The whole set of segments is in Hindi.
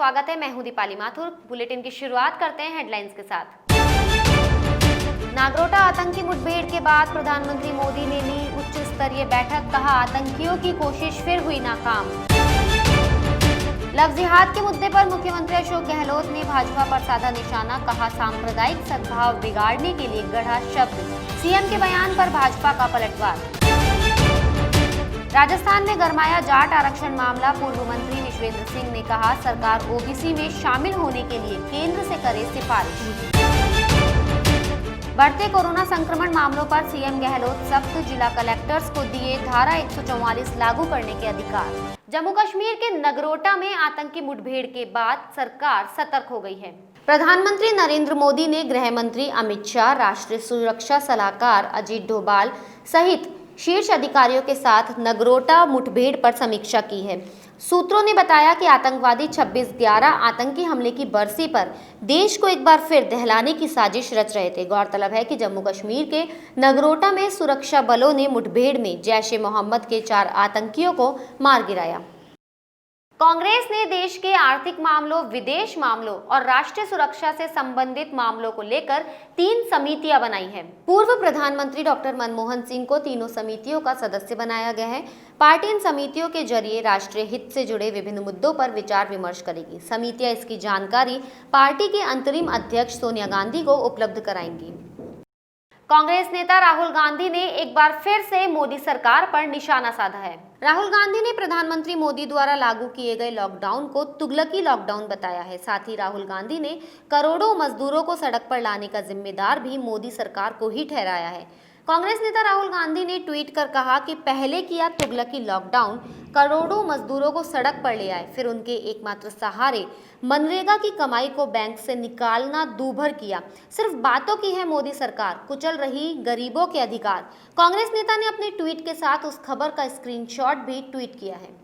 स्वागत है। मैं हूं दीपाली माथुर। बुलेटिन की शुरुआत करते हैं हेडलाइंस के साथ। नागरोटा आतंकी मुठभेड़ के बाद प्रधानमंत्री मोदी ने ली उच्च स्तरीय बैठक, कहा आतंकियों की कोशिश फिर हुई नाकाम। लव जिहाद के मुद्दे पर मुख्यमंत्री अशोक गहलोत ने भाजपा पर साधा निशाना, कहा सांप्रदायिक सद्भाव बिगाड़ने के लिए गढ़ा शब्द। सीएम के बयान पर भाजपा का पलटवार। राजस्थान में गरमाया जाट आरक्षण मामला, पूर्व मंत्री विश्वेंद्र सिंह ने कहा सरकार ओबीसी में शामिल होने के लिए केंद्र से करे सिफारिश। बढ़ते कोरोना संक्रमण मामलों पर सीएम गहलोत सख्त, जिला कलेक्टर्स को दिए धारा 144 लागू करने के अधिकार। जम्मू कश्मीर के नगरोटा में आतंकी मुठभेड़ के बाद सरकार सतर्क हो गई है। प्रधानमंत्री नरेंद्र मोदी ने गृह मंत्री अमित शाह, राष्ट्रीय सुरक्षा सलाहकार अजीत डोभाल सहित शीर्ष अधिकारियों के साथ नगरोटा मुठभेड़ पर समीक्षा की है। सूत्रों ने बताया कि आतंकवादी 26/11 आतंकी हमले की बरसी पर देश को एक बार फिर दहलाने की साजिश रच रहे थे। गौरतलब है कि जम्मू कश्मीर के नगरोटा में सुरक्षा बलों ने मुठभेड़ में जैश-ए-मोहम्मद के 4 आतंकियों को मार गिराया। कांग्रेस ने देश के आर्थिक मामलों, विदेश मामलों और राष्ट्रीय सुरक्षा से संबंधित मामलों को लेकर 3 समितियां बनाई हैं। पूर्व प्रधानमंत्री डॉक्टर मनमोहन सिंह को तीनों समितियों का सदस्य बनाया गया है। पार्टी इन समितियों के जरिए राष्ट्रीय हित से जुड़े विभिन्न मुद्दों पर विचार विमर्श करेगी। समितियां इसकी जानकारी पार्टी के अंतरिम अध्यक्ष सोनिया गांधी को उपलब्ध कराएंगी। कांग्रेस नेता राहुल गांधी ने एक बार फिर से मोदी सरकार पर निशाना साधा है। राहुल गांधी ने प्रधानमंत्री मोदी द्वारा लागू किए गए लॉकडाउन को तुगलकी लॉकडाउन बताया है। साथ ही राहुल गांधी ने करोड़ों मजदूरों को सड़क पर लाने का जिम्मेदार भी मोदी सरकार को ही ठहराया है। कांग्रेस नेता राहुल गांधी ने ट्वीट कर कहा कि पहले किया तुगलकी लॉकडाउन, करोड़ों मजदूरों को सड़क पर ले आए, फिर उनके एकमात्र सहारे मनरेगा की कमाई को बैंक से निकालना दूभर किया। सिर्फ बातों की है मोदी सरकार, कुचल रही गरीबों के अधिकार। कांग्रेस नेता ने अपने ट्वीट के साथ उस खबर का स्क्रीनशॉट भी ट्वीट किया है।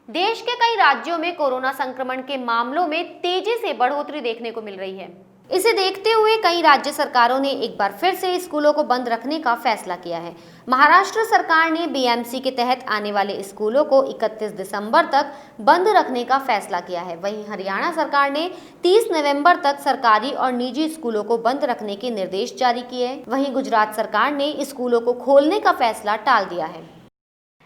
देश के कई राज्यों में कोरोना संक्रमण के मामलों में तेजी से बढ़ोतरी देखने को मिल रही है। इसे देखते हुए कई राज्य सरकारों ने एक बार फिर से स्कूलों को बंद रखने का फैसला किया है। महाराष्ट्र सरकार ने बीएमसी के तहत आने वाले स्कूलों को 31 दिसंबर तक बंद रखने का फैसला किया है। वहीं हरियाणा सरकार ने 30 नवंबर तक सरकारी और निजी स्कूलों को बंद रखने के निर्देश जारी किए हैं। वहीं गुजरात सरकार ने स्कूलों को खोलने का फैसला टाल दिया है।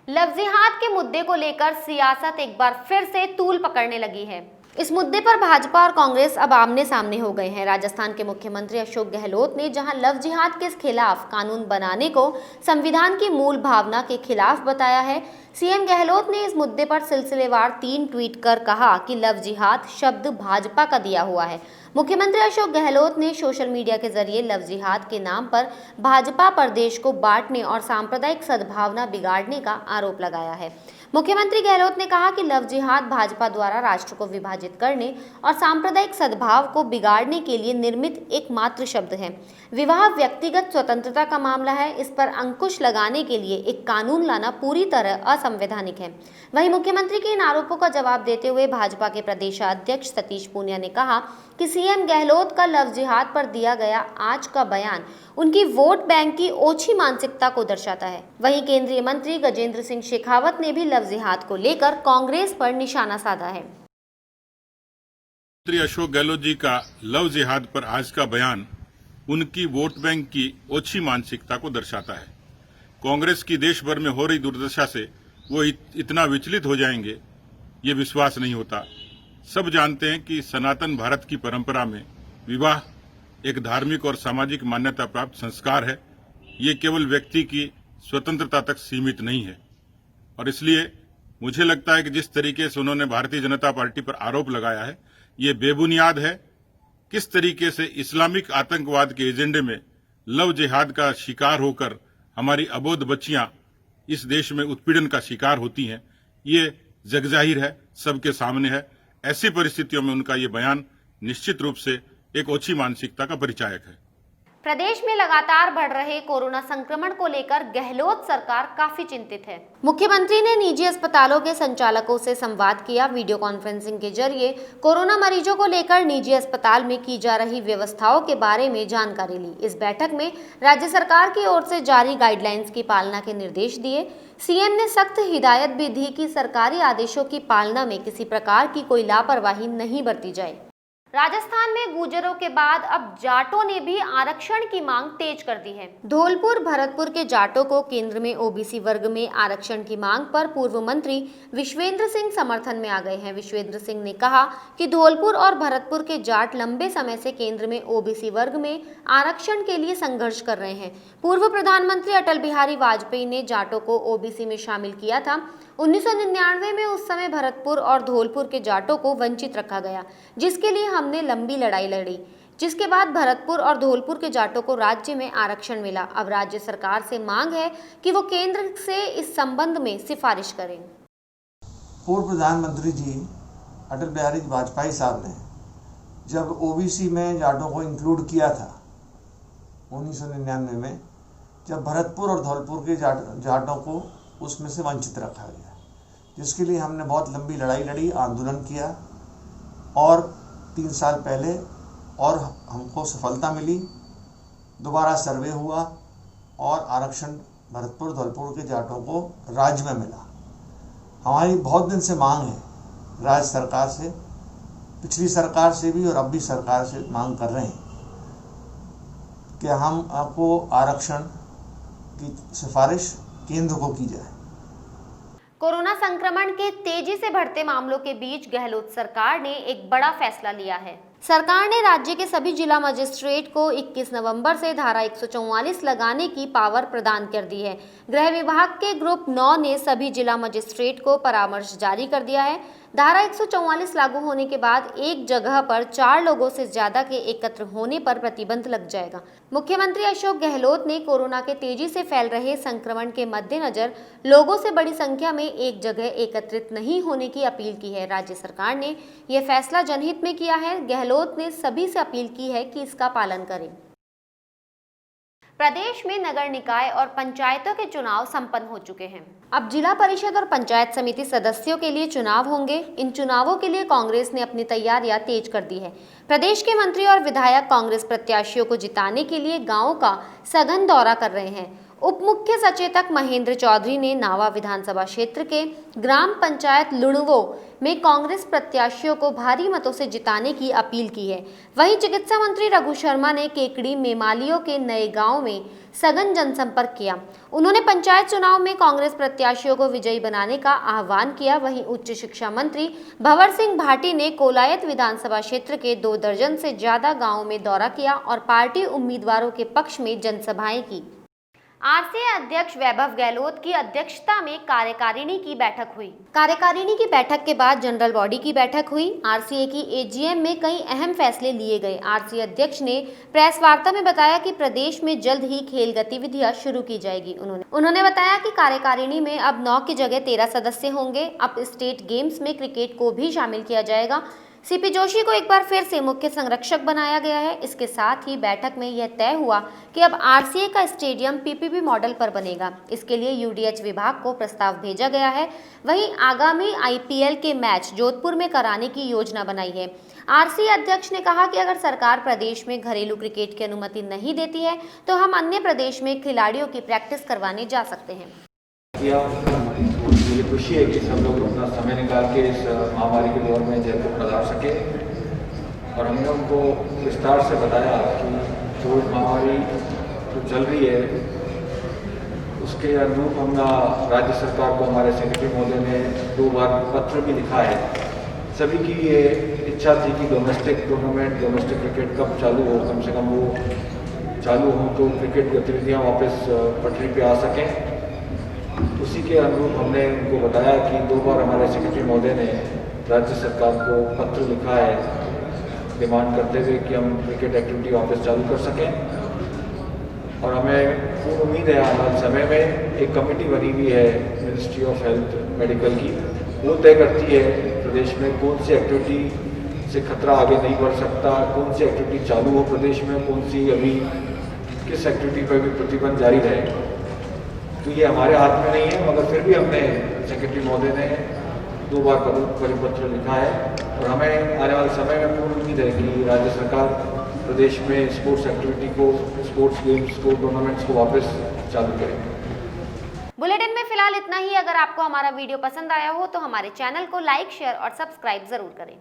लव जिहाद के मुद्दे को लेकर सियासत एक बार फिर से तूल पकड़ने लगी है। इस मुद्दे पर भाजपा और कांग्रेस अब आमने सामने हो गए हैं। राजस्थान के मुख्यमंत्री अशोक गहलोत ने जहां लव जिहाद के खिलाफ कानून बनाने को संविधान की मूल भावना के खिलाफ बताया है, सीएम गहलोत ने इस मुद्दे पर सिलसिलेवार 3 ट्वीट कर कहा कि लव जिहाद शब्द भाजपा का दिया हुआ है। मुख्यमंत्री अशोक गहलोत ने सोशल मीडिया के जरिए लव जिहाद के नाम पर भाजपा पर देश को बांटने और सांप्रदायिक सद्भावना बिगाड़ने का आरोप लगाया है। मुख्यमंत्री गहलोत ने कहा कि लव जिहाद भाजपा द्वारा राष्ट्र को विभाजित करने और सांप्रदायिक सद्भाव को बिगाड़ने के लिए निर्मित एकमात्र शब्द है। विवाह व्यक्तिगत स्वतंत्रता का मामला है, इस पर अंकुश लगाने के लिए एक कानून लाना पूरी तरह असंवैधानिक है। वहीं मुख्यमंत्री के इन आरोपों का जवाब देते हुए भाजपा के प्रदेशाध्यक्ष सतीश पूनिया ने कहा कि सीएम गहलोत का लव जिहाद पर दिया गया आज का बयान उनकी वोट बैंक की ओछी मानसिकता को दर्शाता है। वहीं केंद्रीय मंत्री गजेंद्र सिंह शेखावत ने भी लव जिहाद को लेकर कांग्रेस पर निशाना साधा है। मंत्री अशोक गहलोत जी का लव जिहाद पर आज का बयान उनकी वोट बैंक की ओछी मानसिकता को दर्शाता है। कांग्रेस की देश भर में हो रही दुर्दशा से वो इतना विचलित हो जाएंगे, ये विश्वास नहीं होता। सब जानते हैं कि सनातन भारत की परंपरा में विवाह एक धार्मिक और सामाजिक मान्यता प्राप्त संस्कार है। ये केवल व्यक्ति की स्वतंत्रता तक सीमित नहीं है और इसलिए मुझे लगता है कि जिस तरीके से उन्होंने भारतीय जनता पार्टी पर आरोप लगाया है, ये बेबुनियाद है। किस तरीके से इस्लामिक आतंकवाद के एजेंडे में लव जिहाद का शिकार होकर हमारी अबोध बच्चियां इस देश में उत्पीड़न का शिकार होती हैं, ये जगजाहिर है, सबके सामने है। ऐसी परिस्थितियों में उनका ये बयान निश्चित रूप से एक ओछी मानसिकता का परिचायक है। प्रदेश में लगातार बढ़ रहे कोरोना संक्रमण को लेकर गहलोत सरकार काफी चिंतित है। मुख्यमंत्री ने निजी अस्पतालों के संचालकों से संवाद किया। वीडियो कॉन्फ्रेंसिंग के जरिए कोरोना मरीजों को लेकर निजी अस्पताल में की जा रही व्यवस्थाओं के बारे में जानकारी ली। इस बैठक में राज्य सरकार की ओर से जारी गाइडलाइंस की पालना के निर्देश दिए। सीएम ने सख्त हिदायत भी दी कि सरकारी आदेशों की पालना में किसी प्रकार की कोई लापरवाही नहीं बरती जाए। राजस्थान में गुर्जरों के बाद अब जाटों ने भी आरक्षण की मांग तेज कर दी है। धौलपुर भरतपुर के जाटों को केंद्र में ओबीसी वर्ग में आरक्षण की मांग पर पूर्व मंत्री विश्वेंद्र सिंह समर्थन में आ गए हैं। विश्वेंद्र सिंह ने कहा कि धौलपुर और भरतपुर के जाट लंबे समय से केंद्र में ओबीसी वर्ग में आरक्षण के लिए संघर्ष कर रहे हैं। पूर्व प्रधानमंत्री अटल बिहारी वाजपेयी ने जाटों को ओबीसी में शामिल किया था। 1999 में उस समय भरतपुर और धौलपुर के जाटों को वंचित रखा गया, जिसके लिए हमने लंबी लड़ाई लड़ी, जिसके बाद भरतपुर और धौलपुर के जाटों को राज्य में आरक्षण मिला। अब राज्य सरकार से मांग है कि वो केंद्र से इस संबंध में सिफारिश करें। पूर्व प्रधानमंत्री जी अटल बिहारी वाजपेयी साहब ने जब ओबीसी में जाटों को इंक्लूड किया था 1999 में, जब भरतपुर और धौलपुर के जाटों को उसमें से वंचित रखा गया, जिसके लिए हमने बहुत लंबी लड़ाई लड़ी, आंदोलन किया और 3 साल पहले और हमको सफलता मिली। दोबारा सर्वे हुआ और आरक्षण भरतपुर धौलपुर के जाटों को राज्य में मिला। हमारी बहुत दिन से मांग है राज्य सरकार से, पिछली सरकार से भी और अब भी सरकार से मांग कर रहे हैं कि हम आपको आरक्षण की सिफारिश केंद्र को की जाए। कोरोना संक्रमण के तेजी से बढ़ते मामलों के बीच गहलोत सरकार ने एक बड़ा फैसला लिया है। सरकार ने राज्य के सभी जिला मजिस्ट्रेट को 21 नवंबर से धारा 144 लगाने की पावर प्रदान कर दी है। गृह विभाग के ग्रुप 9 ने सभी जिला मजिस्ट्रेट को परामर्श जारी कर दिया है। धारा 144 लागू होने के बाद एक जगह पर 4 लोगों से ज्यादा के एकत्र होने पर प्रतिबंध लग जाएगा। मुख्यमंत्री अशोक गहलोत ने कोरोना के तेजी से फैल रहे संक्रमण के मद्देनजर लोगों से बड़ी संख्या में एक जगह एकत्रित नहीं होने की अपील की है। राज्य सरकार ने यह फैसला जनहित में किया है। गहलोत ने सभी से अपील की है कि इसका पालन करें। प्रदेश में नगर निकाय और पंचायतों के चुनाव संपन्न हो चुके हैं। अब जिला परिषद और पंचायत समिति सदस्यों के लिए चुनाव होंगे। इन चुनावों के लिए कांग्रेस ने अपनी तैयारियां तेज कर दी है। प्रदेश के मंत्री और विधायक कांग्रेस प्रत्याशियों को जिताने के लिए गांवों का सघन दौरा कर रहे हैं। उप मुख्य सचेतक महेंद्र चौधरी ने नावा विधानसभा क्षेत्र के ग्राम पंचायत लुणवो में कांग्रेस प्रत्याशियों को भारी मतों से जिताने की अपील की है। वहीं चिकित्सा मंत्री रघु शर्मा ने केकड़ी मेमालियों के नए गांव में सघन जनसंपर्क किया। उन्होंने पंचायत चुनाव में कांग्रेस प्रत्याशियों को विजयी बनाने का आह्वान किया। वहीं उच्च शिक्षा मंत्री भंवर सिंह भाटी ने कोलायत विधानसभा क्षेत्र के 2 दर्जन से ज्यादा गाँवों में दौरा किया और पार्टी उम्मीदवारों के पक्ष में जनसभाएं की। आरसीए अध्यक्ष वैभव गहलोत की अध्यक्षता में कार्यकारिणी की बैठक हुई। कार्यकारिणी की बैठक के बाद जनरल बॉडी की बैठक हुई। आरसीए की एजीएम में कई अहम फैसले लिए गए। आरसीए अध्यक्ष ने प्रेस वार्ता में बताया कि प्रदेश में जल्द ही खेल गतिविधियां शुरू की जाएगी। उन्होंने बताया कि कार्यकारिणी में अब 9 की जगह 13 सदस्य होंगे। अब स्टेट गेम्स में क्रिकेट को भी शामिल किया जाएगा। सीपी जोशी को एक बार फिर से मुख्य संरक्षक बनाया गया है। इसके साथ ही बैठक में यह तय हुआ कि अब आरसीए का स्टेडियम पीपीपी मॉडल पर बनेगा। इसके लिए यूडीएच विभाग को प्रस्ताव भेजा गया है। वहीं आगामी आईपीएल के मैच जोधपुर में कराने की योजना बनाई है। आरसीए अध्यक्ष ने कहा कि अगर सरकार प्रदेश में घरेलू क्रिकेट की अनुमति नहीं देती है तो हम अन्य प्रदेश में खिलाड़ियों की प्रैक्टिस करवाने जा सकते हैं। मुझे खुशी है कि सब लोग अपना समय निकाल के इस महामारी के दौर में जयपुर पधार सके और हमने उनको विस्तार से बताया कि जो महामारी जो चल रही है उसके अनुरूप हमने राज्य सरकार को, हमारे सेक्रेटरी महोदय ने 2 बार पत्र भी लिखा है। सभी की ये इच्छा थी कि डोमेस्टिक टूर्नामेंट, डोमेस्टिक क्रिकेट कब चालू हो, कम से कम वो चालू हो तो क्रिकेट गतिविधियाँ वापस पटरी पे आ सकें। उसी के अनुरूप हमने उनको बताया कि 2 बार हमारे सेक्रेटरी महोदय ने राज्य सरकार को पत्र लिखा है डिमांड करते हुए कि हम क्रिकेट एक्टिविटी वापस चालू कर सकें। और हमें पूर्ण उम्मीद है आने वाले समय में एक कमेटी बनी हुई है मिनिस्ट्री ऑफ हेल्थ मेडिकल की, वो तय करती है प्रदेश में कौन सी एक्टिविटी से खतरा आगे नहीं बढ़ सकता, कौन सी एक्टिविटी चालू हो प्रदेश में, कौन सी अभी किस एक्टिविटी पर भी प्रतिबंध जारी रहे। तो ये हमारे हाथ में नहीं है, मगर फिर भी हमने सेक्रेटरी महोदय ने 2 बार परिपत्र लिखा है और हमें आने वाले समय में पूर्ण उम्मीद है कि राज्य सरकार प्रदेश में स्पोर्ट्स एक्टिविटी को, स्पोर्ट्स गेम्स को, टूर्नामेंट्स को वापस चालू करेंगे। बुलेटिन में फिलहाल इतना ही। अगर आपको हमारा वीडियो पसंद आया हो तो हमारे चैनल को लाइक, शेयर और सब्सक्राइब जरूर करें।